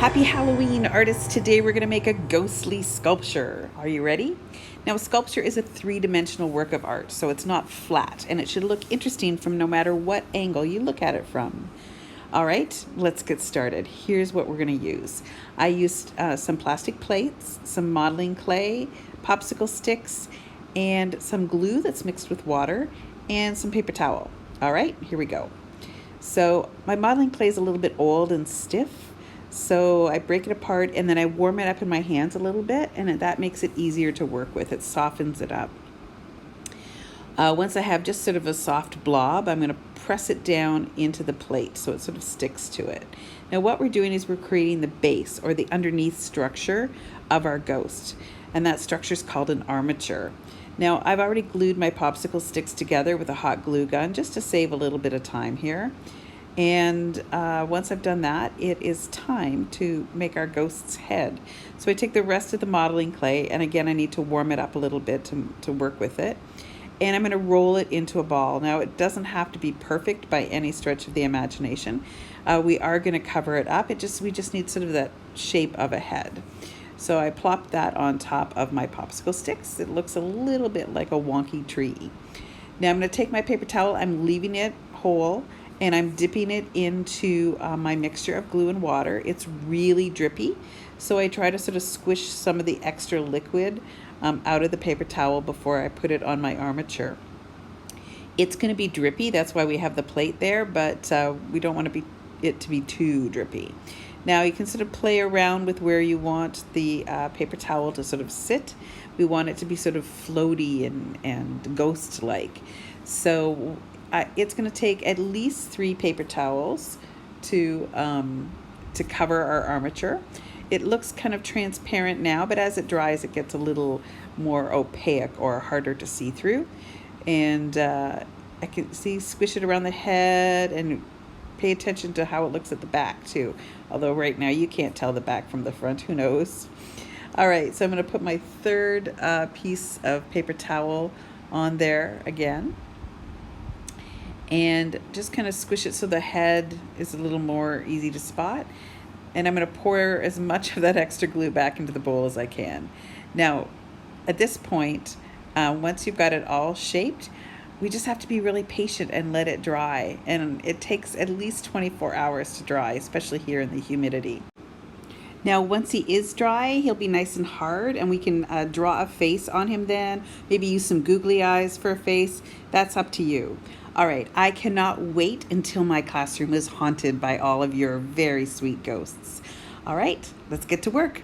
Happy Halloween, artists. Today we're going to make a ghostly sculpture. Are you ready? Now, a sculpture is a three-dimensional work of art, so it's not flat, and it should look interesting from no matter what angle you look at it from. All right, let's get started. Here's what we're going to use. I used some plastic plates, some modeling clay, popsicle sticks, and some glue that's mixed with water, and some paper towel. All right, here we go. So my modeling clay is a little bit old and stiff, so I break it apart and then I warm it up in my hands a little bit, and that makes it easier to work with. It softens it up. Once I have just sort of a soft blob, I'm going to press it down into the plate so it sort of sticks to it. Now what we're doing is we're creating the base or the underneath structure of our ghost, and that structure is called an armature. Now I've already glued my popsicle sticks together with a hot glue gun just to save a little bit of time here. And once I've done that, it is time to make our ghost's head. So I take the rest of the modeling clay, and again I need to warm it up a little bit to work with it. And I'm going to roll it into a ball. Now it doesn't have to be perfect by any stretch of the imagination. We are going to cover it up. We just need sort of that shape of a head. So I plop that on top of my popsicle sticks. It looks a little bit like a wonky tree. Now I'm going to take my paper towel. I'm leaving it whole, and I'm dipping it into my mixture of glue and water. It's really drippy, so I try to sort of squish some of the extra liquid out of the paper towel before I put it on my armature. It's going to be drippy, that's why we have the plate there, but we don't want it to be too drippy. Now you can sort of play around with where you want the paper towel to sort of sit. We want it to be sort of floaty and ghost-like. So it's going to take at least 3 paper towels to cover our armature. It looks kind of transparent now, but as it dries, it gets a little more opaque or harder to see through. And I can squish it around the head and pay attention to how it looks at the back too. Although right now you can't tell the back from the front, who knows? All right, so I'm going to put my third piece of paper towel on there again, and just kind of squish it so the head is a little more easy to spot. And I'm going to pour as much of that extra glue back into the bowl as I can. Now, at this point, once you've got it all shaped, we just have to be really patient and let it dry. And it takes at least 24 hours to dry, especially here in the humidity. Now, once he is dry, he'll be nice and hard, and we can draw a face on him then. Maybe use some googly eyes for a face. That's up to you. All right, I cannot wait until my classroom is haunted by all of your very sweet ghosts. All right, let's get to work.